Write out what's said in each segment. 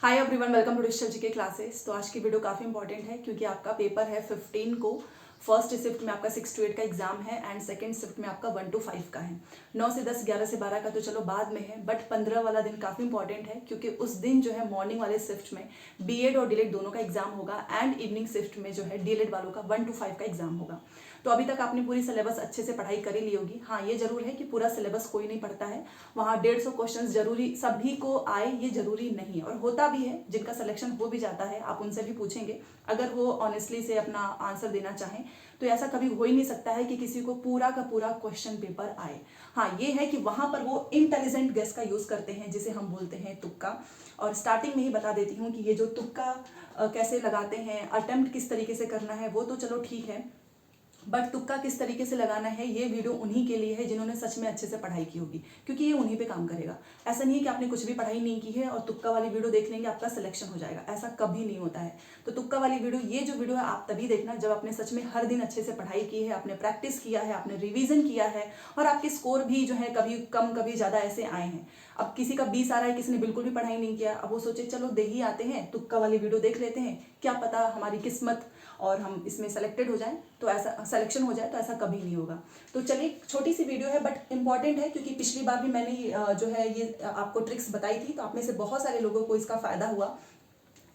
Hi everyone, welcome to digital GK classes. तो आज की वीडियो काफ़ी इंपॉर्टेंट है क्योंकि आपका पेपर है 15 को। फर्स्ट शिफ्ट में आपका 6 to 8 का एग्जाम है एंड सेकंड शिफ्ट में आपका 1 to 5 का है। 9 से 10, 11 से 12 का तो चलो बाद में है, बट 15 वाला दिन काफ़ी इंपॉर्टेंट है क्योंकि उस दिन जो है मॉर्निंग वाले शिफ्ट में बीएड और डीएलएड दोनों का एग्जाम होगा एंड इवनिंग शिफ्ट में जो है डीएलएड वालों का 1 to 5 का एग्जाम होगा। तो अभी तक आपने पूरी सिलेबस अच्छे से पढ़ाई कर ही ली होगी। हाँ, ये जरूर है कि पूरा सिलेबस कोई नहीं पढ़ता है, वहाँ 150 क्वेश्चन जरूरी सभी को आए ये जरूरी नहीं है, और होता भी है जिनका सिलेक्शन हो भी जाता है। आप उनसे भी पूछेंगे अगर वो ऑनेस्टली से अपना आंसर देना चाहें तो ऐसा कभी हो ही नहीं सकता है कि किसी को पूरा का पूरा क्वेश्चन पेपर आए। हाँ, ये है कि वहाँ पर वो इंटेलिजेंट गेस का यूज़ करते हैं जिसे हम बोलते हैं तुक्का। और स्टार्टिंग में ही बता देती हूँ कि ये जो तुक्का कैसे लगाते हैं, अटेम्प्ट किस तरीके से करना है वो तो चलो ठीक है, बट तुक्का किस तरीके से लगाना है ये वीडियो उन्हीं के लिए है जिन्होंने सच में अच्छे से पढ़ाई की होगी, क्योंकि ये उन्हीं पे काम करेगा। ऐसा नहीं है कि आपने कुछ भी पढ़ाई नहीं की है और तुक्का वाली वीडियो देख लेंगे आपका सिलेक्शन हो जाएगा, ऐसा कभी नहीं होता है। तो तुक्का वाली वीडियो, ये जो वीडियो है आप तभी देखना जब आपने सच में हर दिन अच्छे से पढ़ाई की है, आपने प्रैक्टिस किया है, आपने रिविजन किया है और आपके स्कोर भी जो है कभी कम कभी ज़्यादा ऐसे आए हैं। अब किसी का 20 आ रहा है, किसी ने बिल्कुल भी पढ़ाई नहीं किया, अब वो सोचे चलो दे ही आते हैं, तुक्का वाली वीडियो देख लेते हैं, क्या पता हमारी किस्मत और हम इसमें सेलेक्टेड हो जाएं, तो ऐसा सिलेक्शन हो जाए, तो ऐसा कभी नहीं होगा। तो चलिए, छोटी सी वीडियो है बट इंपॉर्टेंट है क्योंकि पिछली बार भी मैंने जो है ये आपको ट्रिक्स बताई थी, तो आप में से बहुत सारे लोगों को इसका फायदा हुआ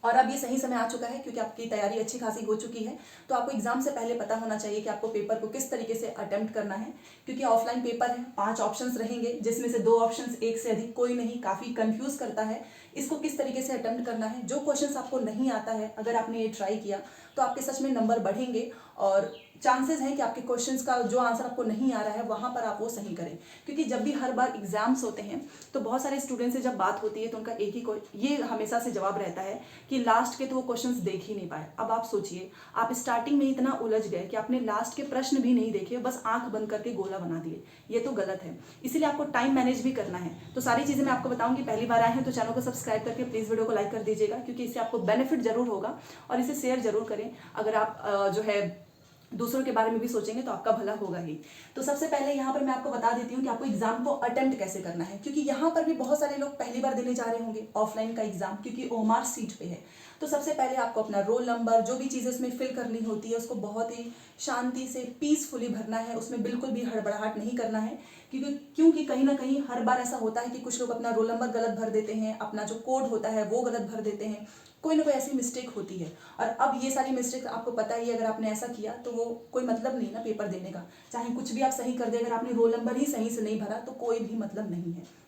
और अब ये सही समय आ चुका है क्योंकि आपकी तैयारी अच्छी खासी हो चुकी है। तो आपको एग्जाम से पहले पता होना चाहिए कि आपको पेपर को किस तरीके से अटेम्प्ट करना है, क्योंकि ऑफलाइन पेपर है, 5 ऑप्शंस रहेंगे जिसमें से 2 ऑप्शंस एक से अधिक कोई नहीं, काफ़ी कंफ्यूज करता है। इसको किस तरीके से अटेम्प्ट करना है, जो क्वेश्चंस आपको नहीं आता है अगर आपने ये ट्राई किया तो आपके सच में नंबर बढ़ेंगे और चांसेस हैं कि आपके क्वेश्चंस का जो आंसर आपको नहीं आ रहा है वहाँ पर आप वो सही करें। क्योंकि जब भी हर बार एग्जाम्स होते हैं तो बहुत सारे स्टूडेंट से जब बात होती है तो उनका एक ही ये हमेशा से जवाब रहता है कि लास्ट के तो वो क्वेश्चंस देख ही नहीं पाए। अब आप सोचिए, आप स्टार्टिंग में इतना उलझ गए कि आपने लास्ट के प्रश्न भी नहीं देखे, बस आंख बंद करके गोला बना दिए। ये तो गलत है, इसीलिए आपको टाइम मैनेज भी करना है। तो सारी चीज़ें मैं आपको बताऊंगी। पहली बार आए हैं तो चैनल को सब्सक्राइब करके प्लीज़ वीडियो को लाइक कर दीजिएगा, क्योंकि इससे आपको बेनिफिट जरूर होगा और इसे शेयर जरूर करें। अगर आप जो है दूसरों के बारे में भी सोचेंगे तो आपका भला होगा ही। तो सबसे पहले यहाँ पर मैं आपको बता देती हूँ कि आपको एग्जाम को अटेम्प्ट कैसे करना है, क्योंकि यहाँ पर भी बहुत सारे लोग पहली बार देने जा रहे होंगे ऑफलाइन का एग्जाम, क्योंकि ओएमआर सीट पे है। तो सबसे पहले आपको अपना रोल नंबर, जो भी चीज़ें उसमें फिल करनी होती है, उसको बहुत ही शांति से पीसफुली भरना है, उसमें बिल्कुल भी हड़बड़ाहट नहीं करना है। क्योंकि कहीं ना कहीं हर बार ऐसा होता है कि कुछ लोग अपना रोल नंबर गलत भर देते हैं, अपना जो कोड होता है वो गलत भर देते हैं, कोई ना कोई ऐसी मिस्टेक होती है। और अब ये सारी मिस्टेक आपको पता ही है, अगर आपने ऐसा किया तो वो कोई मतलब नहीं ना पेपर देने का। चाहे कुछ भी आप सही कर दे, अगर आपने रोल नंबर ही सही से नहीं भरा तो कोई भी मतलब नहीं है।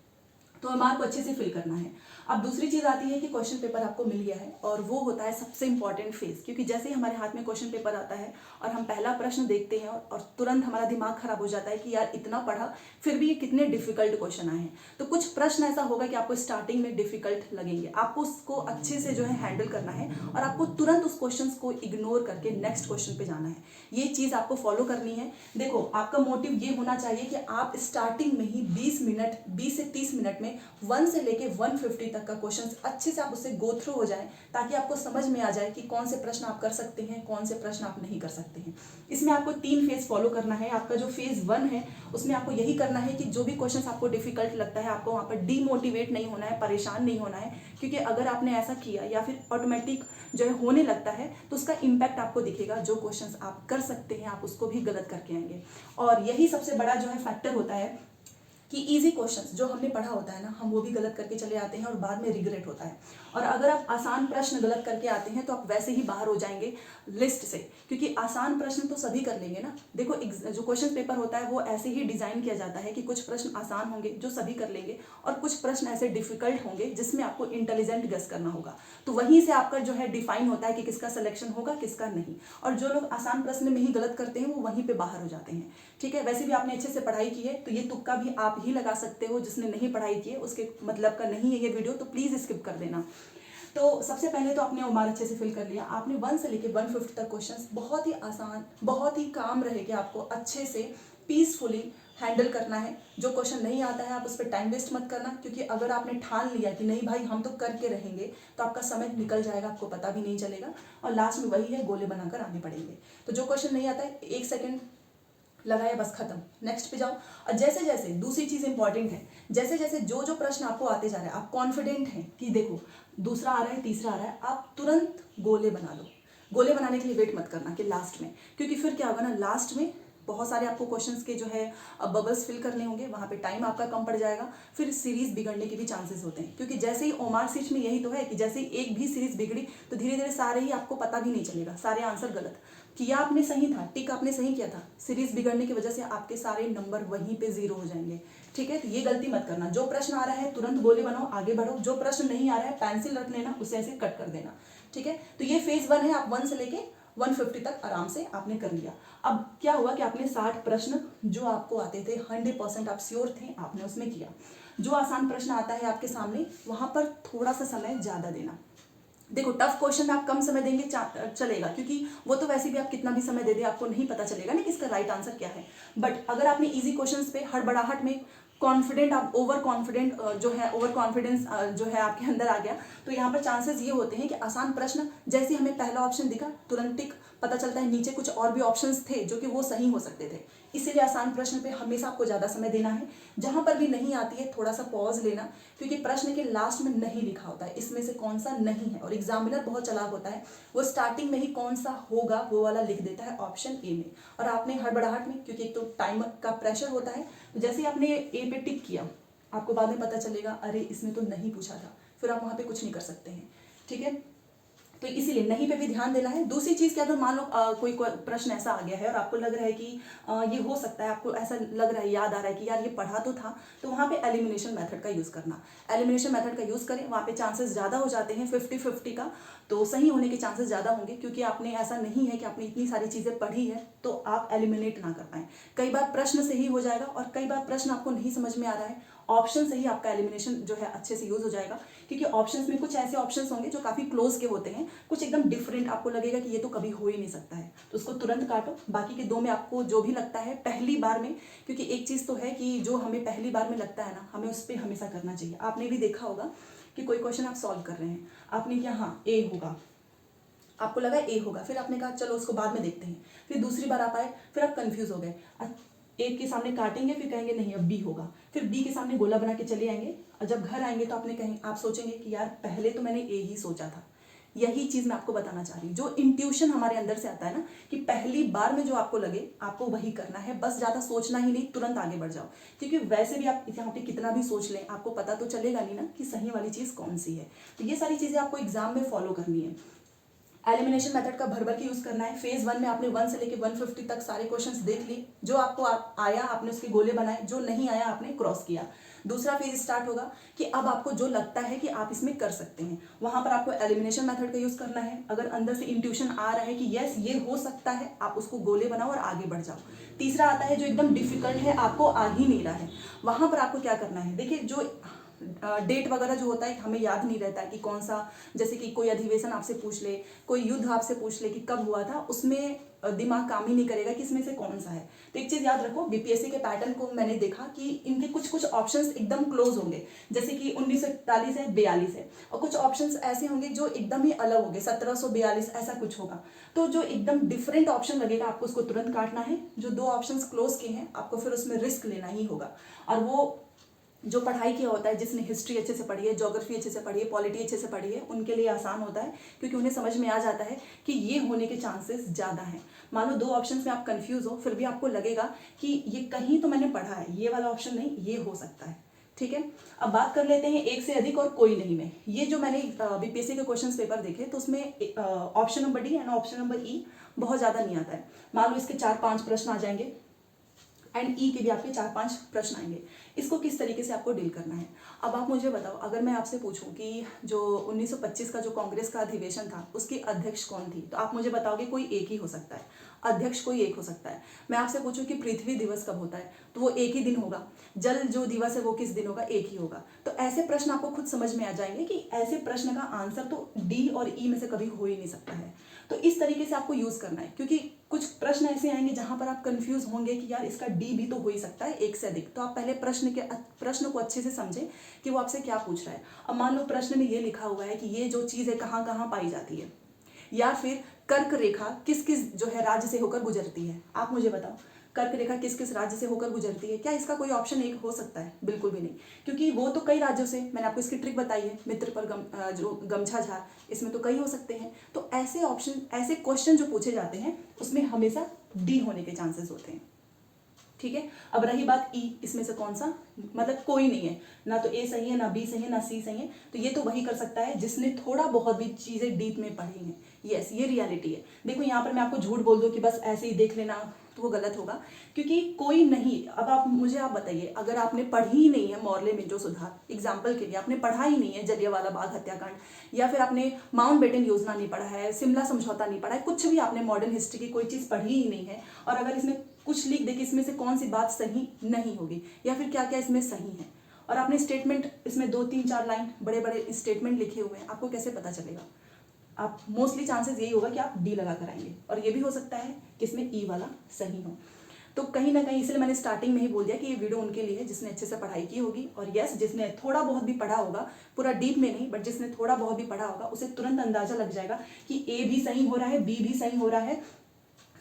तो ओएमआर को अच्छे से फिल करना है। अब दूसरी चीज़ आती है कि क्वेश्चन पेपर आपको मिल गया है और वो होता है सबसे इंपॉर्टेंट फेज, क्योंकि जैसे ही हमारे हाथ में क्वेश्चन पेपर आता है और हम पहला प्रश्न देखते हैं और तुरंत हमारा दिमाग खराब हो जाता है कि यार इतना पढ़ा फिर भी ये कितने डिफिकल्ट क्वेश्चन आए हैं। तो कुछ प्रश्न ऐसा होगा कि आपको स्टार्टिंग में डिफिकल्ट लगेंगे, आपको उसको अच्छे से जो है हैंडल करना है और आपको तुरंत उस क्वेश्चन को इग्नोर करके नेक्स्ट क्वेश्चन पे जाना है। ये चीज़ आपको फॉलो करनी है। देखो, आपका मोटिव ये होना चाहिए कि आप स्टार्टिंग में ही 20 से 30 मिनट में 1 से लेके 150 तक का क्वेश्चन अच्छे से आप उससे गो थ्रू हो जाए, ताकि आपको समझ में आ जाए कि कौन से प्रश्न आप कर सकते हैं, कौन से प्रश्न आप नहीं कर सकते हैं। इसमें आपको 3 फेज फॉलो करना है। आपका जो फेज 1 है उसमें आपको यही करना है कि जो भी क्वेश्चन आपको डिफिकल्ट लगता है आपको वहाँ पर डीमोटिवेट नहीं होना है, परेशान नहीं होना है, क्योंकि अगर आपने ऐसा किया या फिर ऑटोमेटिक जो है होने लगता है तो उसका इम्पैक्ट आपको दिखेगा। जो क्वेश्चन आप कर सकते हैं आप उसको भी गलत करके आएंगे। और यही सबसे बड़ा जो है फैक्टर होता है कि इजी क्वेश्चंस जो हमने पढ़ा होता है ना, हम वो भी गलत करके चले आते हैं और बाद में रिग्रेट होता है। और अगर आप आसान प्रश्न गलत करके आते हैं तो आप वैसे ही बाहर हो जाएंगे लिस्ट से, क्योंकि आसान प्रश्न तो सभी कर लेंगे ना। देखो, जो क्वेश्चन पेपर होता है वो ऐसे ही डिजाइन किया जाता है कि कुछ प्रश्न आसान होंगे जो सभी कर लेंगे और कुछ प्रश्न ऐसे डिफिकल्ट होंगे जिसमें आपको इंटेलिजेंट गेस करना होगा। तो वहीं से आपका जो है डिफाइन होता है कि किसका सिलेक्शन होगा किसका नहीं। और जो लोग आसान प्रश्न में ही गलत करते हैं वो वहीं पे बाहर हो जाते हैं। ठीक है, वैसे भी आपने अच्छे से पढ़ाई की है तो ये तुक्का भी आप ही लगा सकते हो। जिसने नहीं पढ़ाई की है उसके मतलब का नहीं है ये वीडियो, तो प्लीज स्किप कर देना। तो सबसे पहले तो आपने ओएमआर अच्छे से फिल कर लिया, आपने 1 से लेके 150 तक क्वेश्चंस बहुत ही आसान, बहुत ही काम रहेगा, आपको अच्छे से पीसफुली हैंडल करना है। जो क्वेश्चन नहीं आता है आप उस पर टाइम वेस्ट मत करना, क्योंकि अगर आपने ठान लिया कि नहीं भाई हम तो करके रहेंगे तो आपका समय निकल जाएगा, आपको पता भी नहीं चलेगा और लास्ट में वही है गोले बनाकर आने पड़ेंगे। तो जो क्वेश्चन नहीं आता है 1 सेकेंड लगाया, बस खत्म, नेक्स्ट पे जाओ। और जैसे जैसे दूसरी चीज इंपॉर्टेंट है, जैसे जैसे जो जो प्रश्न आपको आते जा रहे हैं, आप कॉन्फिडेंट हैं कि देखो दूसरा आ रहा है, तीसरा आ रहा है, आप तुरंत गोले बना लो। गोले बनाने के लिए वेट मत करना कि लास्ट में, क्योंकि फिर क्या होगा ना, लास्ट में बहुत सारे आपको क्वेश्चंस के जो है बबल्स फिल करने होंगे, वहाँ पे टाइम आपका कम पड़ जाएगा, फिर सीरीज बिगड़ने के भी चांसेस होते हैं। क्योंकि जैसे ही ओमार सीट में यही तो है कि जैसे ही एक भी सीरीज बिगड़ी तो धीरे धीरे सारे ही आपको पता भी नहीं चलेगा, सारे आंसर गलत किया आपने, सही था, टिक आपने सही किया था, सीरीज बिगड़ने की वजह से आपके सारे नंबर वहीं पे जीरो हो जाएंगे। ठीक है, तो ये गलती मत करना। जो प्रश्न आ रहा है तुरंत गोले बनाओ, आगे बढ़ो। जो प्रश्न नहीं आ रहा है पेंसिल रख लेना, उसे ऐसे कट कर देना। ठीक है, तो ये फेज 1 है, आप 1 से लेके 150 तक आराम से आपने कर लिया। अब क्या हुआ कि आपने 60 प्रश्न जो आपको आते थे 100% आप श्योर थे, आपने उसमें किया। जो आसान प्रश्न आता है आपके सामने, वहां पर थोड़ा सा समय ज्यादा देना। देखो टफ क्वेश्चन में आप कम समय देंगे चलेगा, क्योंकि वो तो वैसे भी आप कितना भी समय दे दे आपको नहीं पता चलेगा ना कि इसका राइट आंसर क्या है। बट अगर आपने इजी क्वेश्चंस पे हड़बड़ाहट में कॉन्फिडेंट, आप ओवर कॉन्फिडेंट जो है, ओवर कॉन्फिडेंस जो है आपके अंदर आ गया, तो यहाँ पर चांसेस ये होते हैं कि आसान प्रश्न जैसे हमें पहला ऑप्शन दिखा तुरंत टिक, पता चलता है नीचे कुछ और भी ऑप्शंस थे जो कि वो सही हो सकते थे। इसीलिए आसान प्रश्न पे हमेशा आपको ज़्यादा समय देना है। जहां पर भी नहीं आती है थोड़ा सा पॉज लेना, क्योंकि प्रश्न के लास्ट में नहीं लिखा होता है इसमें से कौन सा नहीं है, और एग्जामिनर बहुत चालाक होता है, वो स्टार्टिंग में ही कौन सा होगा वो वाला लिख देता है ऑप्शन ए में। और आपने हड़बड़ाहट में, क्योंकि एक तो टाइम का प्रेशर होता है, तो जैसे ही आपने ए पे टिक किया आपको बाद में पता चलेगा अरे इसमें तो नहीं पूछा था, फिर आप वहां पे कुछ नहीं कर सकते हैं। ठीक है, तो इसीलिए नहीं पे भी ध्यान देना है। दूसरी चीज क्या, अगर मान लो कोई प्रश्न ऐसा आ गया है और आपको लग रहा है कि ये हो सकता है, आपको ऐसा लग रहा है, याद आ रहा है कि यार ये पढ़ा तो था, तो वहाँ पे एलिमिनेशन मेथड का यूज करना। एलिमिनेशन मेथड का यूज करें, वहाँ पे चांसेस ज्यादा हो जाते हैं 50-50 का, तो सही होने के चांसेस ज्यादा होंगे, क्योंकि आपने ऐसा नहीं है कि आपने इतनी सारी चीजें पढ़ी है तो आप एलिमिनेट ना कर पाए। कई बार प्रश्न से ही हो जाएगा और कई बार प्रश्न आपको नहीं समझ में आ रहा है, ऑप्शन से ही आपका एलिमिनेशन जो है अच्छे से यूज हो जाएगा। क्योंकि ऑप्शंस में कुछ ऐसे ऑप्शंस होंगे जो काफी क्लोज के होते हैं, कुछ एकदम डिफरेंट, आपको लगेगा कि ये तो कभी हो ही नहीं सकता है, तो उसको तुरंत काटो। बाकी के दो में आपको जो भी लगता है पहली बार में, क्योंकि एक चीज तो है कि जो हमें पहली बार में लगता है ना, हमें उस पर हमेशा करना चाहिए। आपने भी देखा होगा कि कोई क्वेश्चन आप सॉल्व कर रहे हैं, आपने किया हाँ ए होगा, आपको लगा ए होगा, फिर आपने कहा चलो उसको बाद में देखते हैं, फिर दूसरी बार आप आए, फिर आप कंफ्यूज हो गए, ए के सामने काटेंगे, फिर कहेंगे नहीं अब बी होगा, फिर बी के सामने गोला बना के चले आएंगे, और जब घर आएंगे तो आपने कहें, आप सोचेंगे कि यार पहले तो मैंने ए ही सोचा था। यही चीज मैं आपको बताना चाह रही हूँ, जो इंट्यूशन हमारे अंदर से आता है ना, कि पहली बार में जो आपको लगे आपको वही करना है, बस ज्यादा सोचना ही नहीं, तुरंत आगे बढ़ जाओ। क्योंकि वैसे भी आप यहाँ पे कितना भी सोच लें आपको पता तो चलेगा नहीं ना कि सही वाली चीज कौन सी है। तो ये सारी चीजें आपको एग्जाम में फॉलो करनी है। एलिमिनेशन मेथड का भर भर के यूज करना है। फेज 1 में आपने 1 से लेकर 150 तक सारे क्वेश्चंस देख लिए, जो आपको आया आपने उसके गोले बनाए, जो नहीं आया आपने क्रॉस किया। दूसरा फेज स्टार्ट होगा कि अब आपको जो लगता है कि आप इसमें कर सकते हैं, वहां पर आपको एलिमिनेशन मेथड का यूज करना है। अगर अंदर से इंट्यूशन आ रहा है कि यस ये हो सकता है, आप उसको गोले बनाओ और आगे बढ़ जाओ। तीसरा आता है जो एकदम डिफिकल्ट है, आपको आ ही नहीं रहा है, वहां पर आपको क्या करना है। देखिए जो डेट वगैरह जो होता है हमें याद नहीं रहता है कि कौन सा, जैसे कि कोई अधिवेशन आपसे पूछ ले, कोई युद्ध आपसे पूछ ले कि कब हुआ था, उसमें दिमाग काम ही नहीं करेगा कि इसमें से कौन सा है। तो एक चीज याद रखो, बीपीएससी के पैटर्न को मैंने देखा कि इनके कुछ कुछ ऑप्शंस एकदम क्लोज होंगे, जैसे कि 1941 है 42 है, और कुछ ऑप्शंस ऐसे होंगे जो एकदम ही अलग होंगे, 1742 ऐसा कुछ होगा। तो जो एकदम डिफरेंट ऑप्शन लगेगा आपको उसको तुरंत काटना है। जो दो ऑप्शंस क्लोज के हैं आपको फिर उसमें रिस्क लेना ही होगा। और वो जो पढ़ाई किया होता है, जिसने हिस्ट्री अच्छे से पढ़ी है, ज्योग्राफी अच्छे से पढ़ी है, पॉलिटी अच्छे से पढ़ी है, उनके लिए आसान होता है, क्योंकि उन्हें समझ में आ जाता है कि ये होने के चांसेस ज़्यादा हैं। मान लो दो ऑप्शंस में आप कंफ्यूज हो, फिर भी आपको लगेगा कि ये कहीं तो मैंने पढ़ा है, ये वाला ऑप्शन नहीं, ये हो सकता है। ठीक है, अब बात कर लेते हैं एक से अधिक और कोई नहीं में। ये जो मैंने बीपीएससी के क्वेश्चन पेपर देखे तो उसमें option number D and option number ई बहुत ज़्यादा नहीं आता है। मान लो इसके 4-5 प्रश्न आ जाएंगे एंड ई के भी आपके 4-5 प्रश्न आएंगे। इसको किस तरीके से आपको डील करना है। अब आप मुझे बताओ, अगर मैं आपसे पूछूं कि जो 1925 का जो कांग्रेस का अधिवेशन था उसकी अध्यक्ष कौन थी, तो आप मुझे बताओगे कोई एक ही हो सकता है, अध्यक्ष कोई एक हो सकता है। मैं आपसे पूछूं कि पृथ्वी दिवस कब होता है, तो वो एक ही दिन होगा। जल जो दिवस है वो किस दिन होगा, एक ही होगा। तो ऐसे प्रश्न आपको खुद समझ में आ जाएंगे कि ऐसे प्रश्न का आंसर तो डी और ई में से कभी हो ही नहीं सकता है। तो इस तरीके से आपको यूज करना है, क्योंकि कुछ प्रश्न ऐसे आएंगे जहां पर आप कंफ्यूज होंगे कि यार इसका डी भी तो हो ही सकता है एक से अधिक। तो आप पहले प्रश्न को अच्छे से समझें कि वो आपसे क्या पूछ रहा है। अब मान लो प्रश्न में ये लिखा हुआ है कि ये जो चीज है कहाँ कहाँ पाई जाती है, या फिर कर्क रेखा किस किस जो है राज्य से होकर गुजरती है। आप मुझे बताओ, कर्क रेखा किस किस राज्य से होकर गुजरती है? क्या इसका कोई ऑप्शन एक हो सकता है? बिल्कुल भी नहीं, क्योंकि वो तो कई राज्यों से, मैंने आपको इसकी ट्रिक बताई है, मित्र पर जो गमछा झार, इसमें तो कई हो सकते हैं। तो ऐसे ऑप्शन, ऐसे क्वेश्चन जो पूछे जाते हैं उसमें हमेशा डी होने के चांसेस होते हैं। ठीक है, अब रही बात ई, इसमें से कौन सा, मतलब कोई नहीं है, ना तो ए सही है, ना बी सही है, ना सी सही है। तो ये तो वही कर सकता है जिसने थोड़ा बहुत भी चीज़ें डीप में पढ़ी हैं। यस, ये रियलिटी है। देखो यहाँ पर मैं आपको झूठ बोल दूँ कि बस ऐसे ही देख लेना, तो वो गलत होगा, क्योंकि कोई नहीं, अब आप बताइए, अगर आपने पढ़ी ही नहीं है मॉर्ले मिंटो सुधार, एग्जाम्पल के लिए आपने पढ़ा ही नहीं है जलियांवाला बाग हत्याकांड, या फिर आपने माउंटबेटन योजना नहीं पढ़ा है, शिमला समझौता नहीं पढ़ा है, कुछ भी आपने मॉडर्न हिस्ट्री की कोई चीज़ पढ़ी ही नहीं है, और अगर इसमें कुछ लिख दे कि इसमें से कौन सी बात सही नहीं होगी या फिर क्या क्या इसमें सही है, और आपने स्टेटमेंट इसमें 2-3-4 लाइन बड़े बड़े स्टेटमेंट लिखे हुए हैं, आपको कैसे पता चलेगा? आप मोस्टली चांसेस यही होगा कि आप डी लगा कर आएंगे, और ये भी हो सकता है कि इसमें ई वाला सही हो। तो कहीं ना कहीं इसलिए मैंने स्टार्टिंग में ही बोल दिया कि ये वीडियो उनके लिए है जिसने अच्छे से पढ़ाई की होगी, और यस, जिसने थोड़ा बहुत भी पढ़ा होगा, पूरा डीप में नहीं, बट जिसने थोड़ा बहुत भी पढ़ा होगा उसे तुरंत अंदाजा लग जाएगा कि ए भी सही हो रहा है, बी भी सही हो रहा है,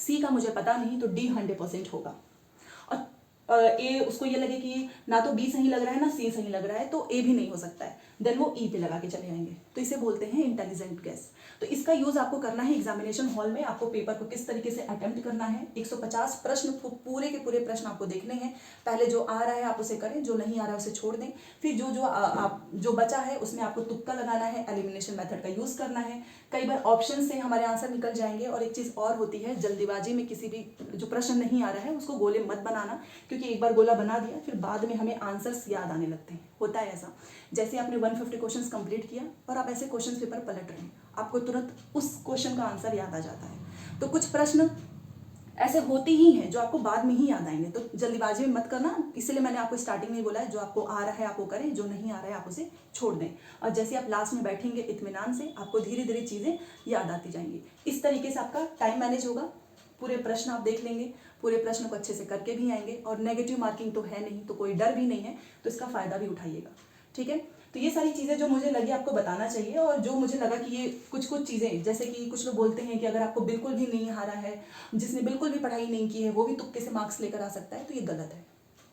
सी का मुझे पता नहीं, तो डी 100% होगा। और ए उसको ये लगे कि ना तो बी सही लग रहा है ना सी सही लग रहा है, तो ए भी नहीं हो सकता है, देन वो ई पे लगा के चले आएंगे। तो इसे बोलते हैं इंटेलिजेंट गेस। तो इसका यूज आपको करना है एग्जामिनेशन हॉल में। आपको पेपर को किस तरीके से अटेम्प्ट करना है, 150 प्रश्न, पूरे के पूरे प्रश्न आपको देखने हैं। पहले जो आ रहा है आप उसे करें, जो नहीं आ रहा है उसे छोड़ दें। फिर जो बचा है उसमें आपको तुक्का लगाना है, एलिमिनेशन मेथड का यूज करना है। कई बार ऑप्शन से हमारे आंसर निकल जाएंगे। और एक चीज और होती है, जल्दीबाजी में किसी भी जो प्रश्न नहीं आ रहा है उसको गोले मत बनाना, क्योंकि एक बार गोला बना दिया फिर बाद में हमें आंसर्स याद आने लगते हैं। होता है ऐसा, जैसे आपने 150 क्वेश्चंस कंप्लीट किया और आप ऐसे क्वेश्चन पेपर पलट रहे हैं, आपको तुरंत उस क्वेश्चन का आंसर याद आ जाता है। तो कुछ प्रश्न ऐसे होते ही हैं जो आपको बाद में ही याद आएंगे, तो जल्दीबाजी में मत करना। इसलिए मैंने आपको स्टार्टिंग में बोला है, जो आपको आ रहा है आप वो करें, जो नहीं आ रहा है आप उसे छोड़ दें। और जैसे आप लास्ट में बैठेंगे इत्मीनान से, आपको धीरे धीरे चीज़ें याद आती जाएंगी। इस तरीके से आपका टाइम मैनेज होगा। पूरे प्रश्न आप देख लेंगे, पूरे प्रश्न को अच्छे से करके भी आएंगे, और नेगेटिव मार्किंग तो है नहीं, तो कोई डर भी नहीं है, तो इसका फ़ायदा भी उठाइएगा। ठीक है, तो ये सारी चीज़ें जो मुझे लगी आपको बताना चाहिए, और जो मुझे लगा कि ये कुछ चीज़ें, जैसे कि कुछ लोग बोलते हैं कि अगर आपको बिल्कुल भी नहीं आ रहा है, जिसने बिल्कुल भी पढ़ाई नहीं की है वो भी तुक्के से मार्क्स लेकर आ सकता है, तो ये गलत है।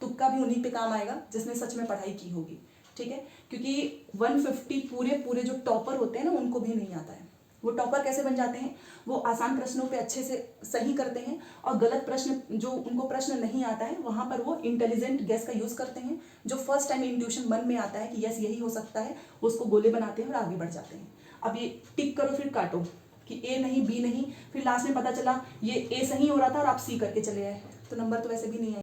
तुक्का भी उन्हीं पे काम आएगा जिसने सच में पढ़ाई की होगी। ठीक है, क्योंकि 150 पूरे जो टॉपर होते हैं ना, उनको भी नहीं आता है। वो टॉपर कैसे बन जाते हैं? वो आसान प्रश्नों पे अच्छे से सही करते हैं, और गलत प्रश्न, जो उनको प्रश्न नहीं आता है, वहाँ पर वो इंटेलिजेंट गेस का यूज़ करते हैं। जो फर्स्ट टाइम इंट्यूशन मन में आता है कि यस यही हो सकता है, उसको गोले बनाते हैं और आगे बढ़ जाते हैं। अब ये टिक करो फिर काटो कि ए नहीं, बी नहीं, फिर लास्ट में पता चला ये ए सही हो रहा था और आप सी करके चले आए, तो नंबर तो वैसे भी नहीं आए।